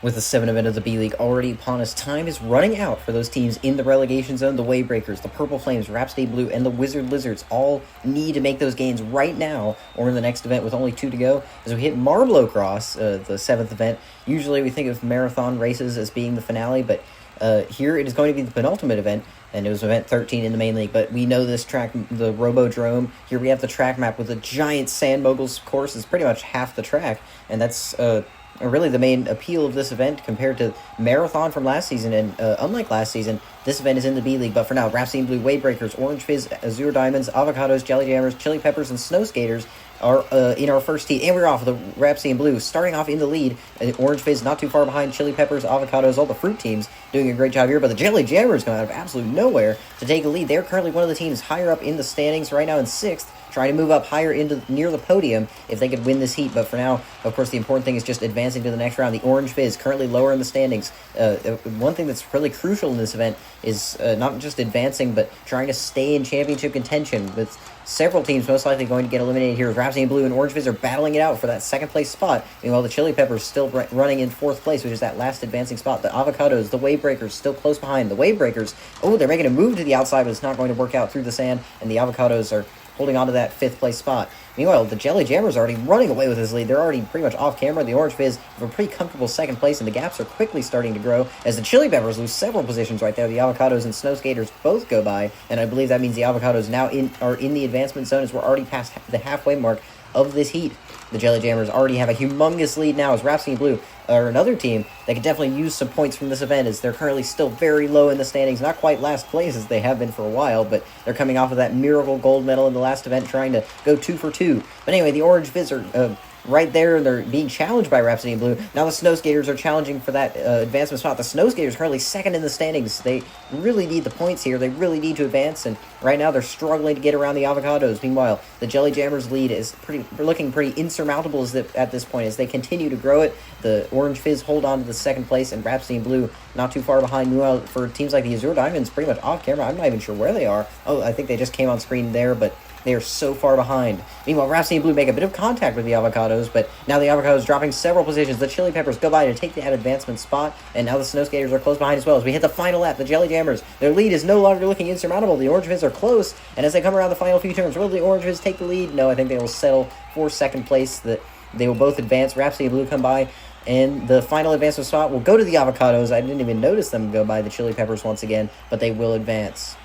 With the 7th event of the B-League already upon us, time is running out for those teams in the relegation zone. The Wavebreakers, the Purple Flames, Rhapsody Blue, and the Wizard Lizards all need to make those gains right now or in the next event with only 2 to go. As we hit Marblocross, the 7th event, usually we think of marathon races as being the finale, but here it is going to be the penultimate event, and it was event 13 in the main league. But we know this track, the Robodrome. Here we have the track map with a giant sand moguls course. It's pretty much half the track, and that's really the main appeal of this event compared to Marathon from last season. And unlike last season, this event is in the B-League. But for now, Rhapsody Blue, Wavebreakers, Orange Fizz, Azure Diamonds, Avocados, Jelly Jammers, Chili Peppers, and Snow Skaters are in our first heat. And we're off with the Rhapsody Blue starting off in the lead. And Orange Fizz not too far behind. Chili Peppers, Avocados, all the fruit teams doing a great job here. But the Jelly Jammers come out of absolute nowhere to take a lead. They're currently one of the teams higher up in the standings right now in 6th. Trying to move up higher into near the podium if they could win this heat. But for now, of course, the important thing is just advancing to the next round. The Orange Fizz currently lower in the standings. One thing that's really crucial in this event is not just advancing, but trying to stay in championship contention, with several teams most likely going to get eliminated here. Rhapsody Blue and Orange Fizz are battling it out for that 2nd place spot. Meanwhile, the Chili Peppers still running in 4th place, which is that last advancing spot. The Avocados, the Wavebreakers still close behind. The Wavebreakers, they're making a move to the outside, but it's not going to work out through the sand, and the Avocados are holding on to that 5th place spot. Meanwhile, the Jelly Jammers are already running away with this lead. They're already pretty much off camera. The Orange Fizz have a pretty comfortable 2nd place, and the gaps are quickly starting to grow as the Chili Peppers lose several positions right there. The Avocados and Snow Skaters both go by, and I believe that means the Avocados now are in the advancement zone as we're already past the halfway mark of this heat. The Jelly Jammers already have a humongous lead now as Rhapsody Blue are another team that could definitely use some points from this event, as they're currently still very low in the standings. Not quite last place as they have been for a while, but they're coming off of that miracle gold medal in the last event, trying to go 2 for 2. But anyway, the Orange Fizz are right there. They're being challenged by Rhapsody Blue. Now the Snow Skaters are challenging for that advancement spot. The Snow Skaters currently 2nd in the standings. They really need the points here. They really need to advance, and right now they're struggling to get around the Avocados. Meanwhile, the Jelly Jammers lead is looking pretty insurmountable at this point as they continue to grow it. The Orange Fizz hold on to the 2nd place, and Rhapsody Blue not too far behind. Meanwhile, for teams like the Azure Diamonds, pretty much off camera. I'm not even sure where they are. I think they just came on screen there, but they are so far behind. Meanwhile, Rhapsody Blue make a bit of contact with the Avocados, but now the Avocados dropping several positions. The Chili Peppers go by to take that advancement spot, and now the Snow Skaters are close behind as well. As we hit the final lap, the Jelly Jammers, their lead is no longer looking insurmountable. The Orange Fizz are close, and as they come around the final few turns, will the Orange Fizz take the lead? No, I think they will settle for 2nd place. They will both advance. Rhapsody Blue come by, and the final advancement spot will go to the Avocados. I didn't even notice them go by the Chili Peppers once again, but they will advance.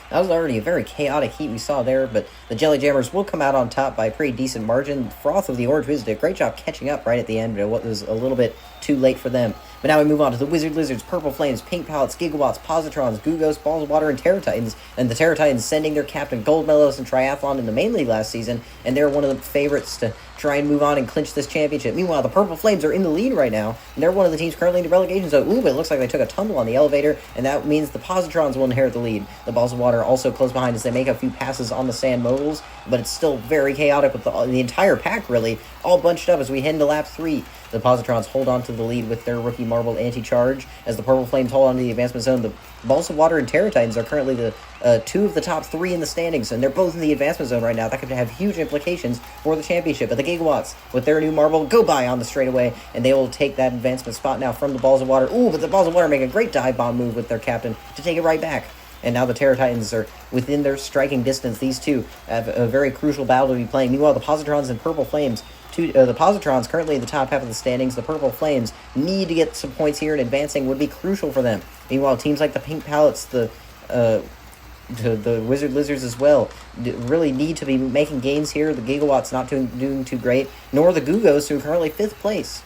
That was already a very chaotic heat we saw there, but the Jelly Jammers will come out on top by a pretty decent margin. Froth of the Orange Fizz did a great job catching up right at the end, but it was a little bit too late for them. But now we move on to the Wizard Lizards, Purple Flames, Pink Pallets, Gigawatts, Positrons, Gugos, Balls of Water, and Terra Titans. And the Terra Titans sending their captain Gold Medalist in Triathlon in the main league last season, and they're one of the favorites to try and move on and clinch this championship. Meanwhile, the Purple Flames are in the lead right now, and they're one of the teams currently in the relegation zone. But it looks like they took a tumble on the elevator, and that means the Positrons will inherit the lead. The Balls of Water also close behind as they make a few passes on the sand moguls, but it's still very chaotic with the entire pack really all bunched up as we head into lap 3. The Positrons hold on to the lead with their rookie Marble anti-charge as the Purple Flames hold on to the advancement zone. The Balls of Water and Terra Titans are currently the 2 of the top 3 in the standings, and they're both in the advancement zone right now. That could have huge implications for the championship. But the Gigawatts, with their new Marble, go by on the straightaway, and they will take that advancement spot now from the Balls of Water. But the Balls of Water make a great dive bomb move with their captain to take it right back. And now the Terra Titans are within their striking distance. These two have a very crucial battle to be playing. Meanwhile, the Positrons and Purple Flames, the Positrons currently in the top half of the standings. The Purple Flames need to get some points here, and advancing would be crucial for them. Meanwhile, teams like the Pink Pallets, the Wizard Lizards as well, really need to be making gains here. The Gigawatts not doing too great, nor the Gugos, who are currently 5th place.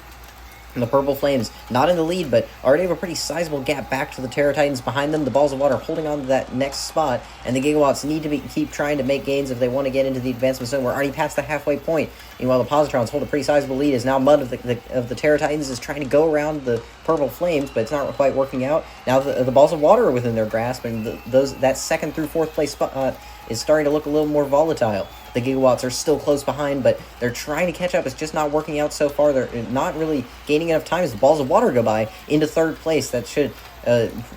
And the Purple Flames, not in the lead, but already have a pretty sizable gap back to the Terra Titans behind them. The Balls of Water holding on to that next spot, and the Gigawatts need to keep trying to make gains if they want to get into the advancement zone. We're already past the halfway point. Meanwhile, the Positrons hold a pretty sizable lead as now Mud of the Terra Titans is trying to go around the Purple Flames, but it's not quite working out. Now the Balls of Water are within their grasp, and that 2nd through 4th place spot is starting to look a little more volatile. The Gigawatts are still close behind, but they're trying to catch up. It's just not working out so far. They're not really gaining enough time as the Balls of Water go by into 3rd place. That should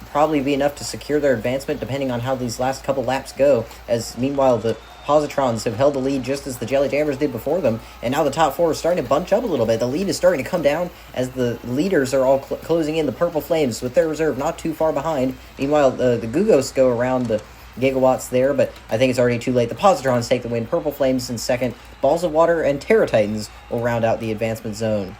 probably be enough to secure their advancement, depending on how these last couple laps go. As meanwhile, the Positrons have held the lead just as the Jelly Jammers did before them, and now the top four is starting to bunch up a little bit. The lead is starting to come down as the leaders are all closing in. The Purple Flames with their reserve not too far behind. Meanwhile, the Gugos go around the Gigawatts there, but I think it's already too late. The Positrons take the win. Purple Flames in second. Balls of Water and Terra Titans will round out the advancement zone.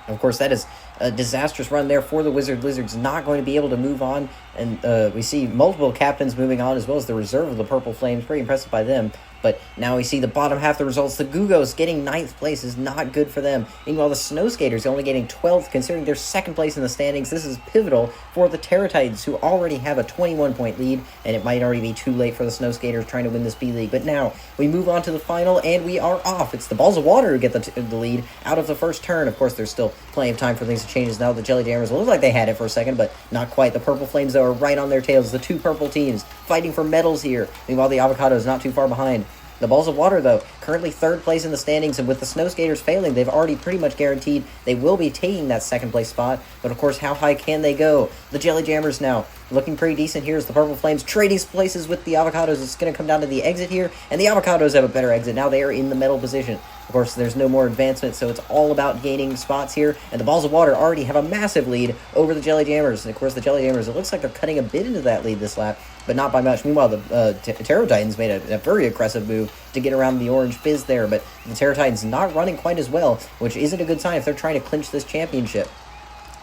Of course, that is a disastrous run there for the Wizard Lizards, not going to be able to move on, and we see multiple captains moving on, as well as the reserve of the Purple Flames. Pretty impressive by them. But now we see the bottom half of the results. The Gugos getting 9th place is not good for them. Meanwhile, the Snow Skaters only getting 12th, considering their 2nd place in the standings. This is pivotal for the Terra Titans, who already have a 21-point lead, and it might already be too late for the Snow Skaters trying to win this B-League. But now, we move on to the final, and we are off. It's the Balls of Water who get the lead out of the first turn. Of course, there's still plenty of time for things to change. Now the Jelly Jammers look like they had it for a second, but not quite. The Purple Flames, though, are right on their tails. The two purple teams fighting for medals here. Meanwhile, the Avocados not too far behind. The Balls of Water, though, currently 3rd place in the standings, and with the Snow Skaters failing, they've already pretty much guaranteed they will be taking that 2nd place spot. But, of course, how high can they go? The Jelly Jammers now looking pretty decent here as the Purple Flames trading places with the Avocados. It's going to come down to the exit here, and the Avocados have a better exit. Now they are in the medal position. Of course, there's no more advancement, so it's all about gaining spots here. And the Balls of Water already have a massive lead over the Jelly Jammers. And, of course, the Jelly Jammers, it looks like they're cutting a bit into that lead this lap, but not by much. Meanwhile, the Terra Titans made a very aggressive move to get around the orange fizz there, but the Terra Titans not running quite as well, which isn't a good sign if they're trying to clinch this championship.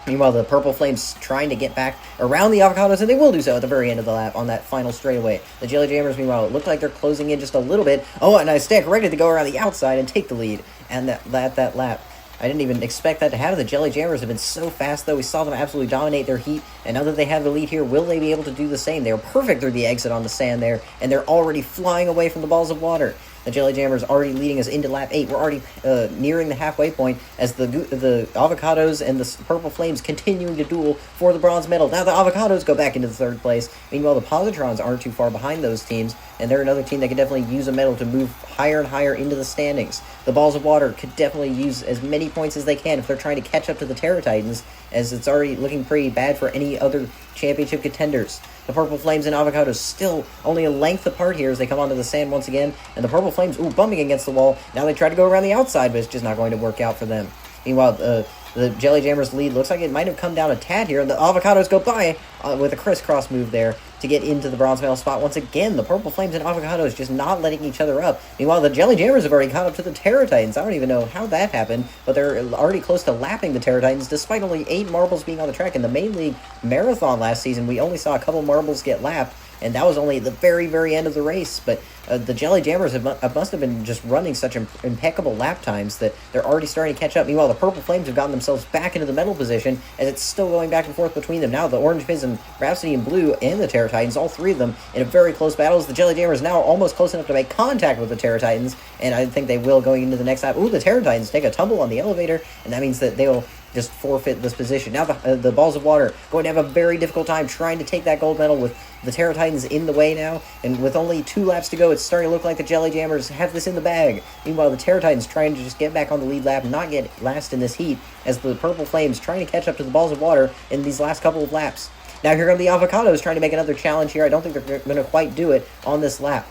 Meanwhile, the Purple Flames trying to get back around the Avocados, and they will do so at the very end of the lap on that final straightaway. The Jelly Jammers, meanwhile, it looked like they're closing in just a little bit. Oh, and I stand corrected to go around the outside and take the lead. And that lap, I didn't even expect that to happen. The Jelly Jammers have been so fast, though. We saw them absolutely dominate their heat, and now that they have the lead here, will they be able to do the same? They were perfect through the exit on the sand there, and they're already flying away from the Balls of Water. The Jelly Jammers already leading us into lap 8. We're already nearing the halfway point as the Avocados and the Purple Flames continuing to duel for the bronze medal. Now the Avocados go back into the 3rd place. Meanwhile, the Positrons aren't too far behind those teams, and they're another team that could definitely use a medal to move higher and higher into the standings. The Balls of Water could definitely use as many points as they can if they're trying to catch up to the Terra Titans, as it's already looking pretty bad for any other championship contenders. The Purple Flames and Avocados still only a length apart here as they come onto the sand once again. And the Purple Flames, bumping against the wall. Now they try to go around the outside, but it's just not going to work out for them. Meanwhile, the Jelly Jammers lead looks like it might have come down a tad here. And the Avocados go by with a crisscross move there to get into the bronze medal spot. Once again, the Purple Flames and Avocados just not letting each other up. Meanwhile, the Jelly Jammers have already caught up to the Terra Titans. I don't even know how that happened, but they're already close to lapping the Terra Titans, despite only 8 marbles being on the track. In the main league marathon last season, we only saw a couple marbles get lapped, and that was only the very, very end of the race. But the Jelly Jammers must have been just running such impeccable lap times that they're already starting to catch up. Meanwhile, the Purple Flames have gotten themselves back into the medal position, as it's still going back and forth between them. Now the Orange Fizz and Rhapsody in Blue and the Terra Titans, all 3 of them in a very close battle, as the Jelly Jammers now almost close enough to make contact with the Terra Titans, and I think they will going into the next lap. The Terra Titans take a tumble on the elevator, and that means that they'll just forfeit this position. Now the Balls of Water going to have a very difficult time trying to take that gold medal with the Terra Titans in the way now, and with only 2 laps to go, it's starting to look like the Jelly Jammers have this in the bag. Meanwhile, the Terra Titans trying to just get back on the lead lap and not get last in this heat, as the Purple Flames trying to catch up to the Balls of Water in these last couple of laps. Now here come the Avocados trying to make another challenge here. I don't think they're going to quite do it on this lap.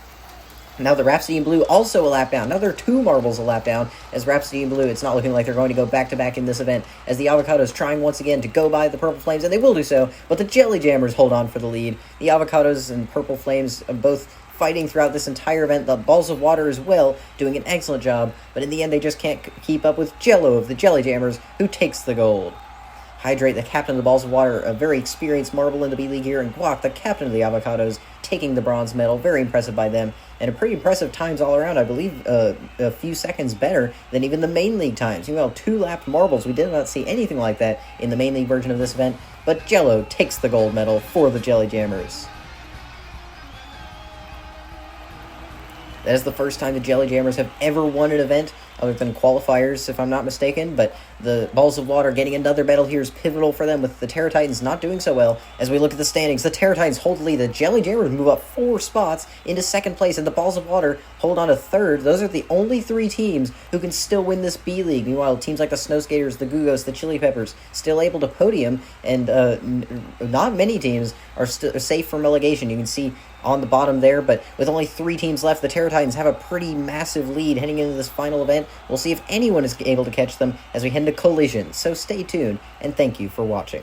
Now the Rhapsody in Blue also a lap down. Now there are 2 marbles a lap down as Rhapsody in Blue. It's not looking like they're going to go back-to-back in this event, as the Avocados trying once again to go by the Purple Flames, and they will do so, but the Jelly Jammers hold on for the lead. The Avocados and Purple Flames are both fighting throughout this entire event. The Balls of Water as well doing an excellent job, but in the end they just can't keep up with Jello of the Jelly Jammers, who takes the gold. Hydrate, the captain of the Balls of Water, a very experienced marble in the B-League here, and Quack, the captain of the Avocados, taking the bronze medal. Very impressive by them, and a pretty impressive times all around. I believe a few seconds better than even the main league times. 2-lap marbles. We did not see anything like that in the main league version of this event, but Jello takes the gold medal for the Jelly Jammers. That is the first time the Jelly Jammers have ever won an event, other than qualifiers, if I'm not mistaken, but The Balls of Water getting another medal here is pivotal for them, with the Terra Titans not doing so well. As we look at the standings, the Terra Titans hold the lead. The Jelly Jammers move up 4 spots into second place, and the Balls of Water hold on to third. Those are the only 3 teams who can still win this B League. Meanwhile, teams like the Snow Skaters, the Gugos, the Chili Peppers still able to podium, and not many teams are safe from relegation. You can see on the bottom there, but with only 3 teams left, the Terra Titans have a pretty massive lead heading into this final event. We'll see if anyone is able to catch them as we head into Collision, so stay tuned, and thank you for watching.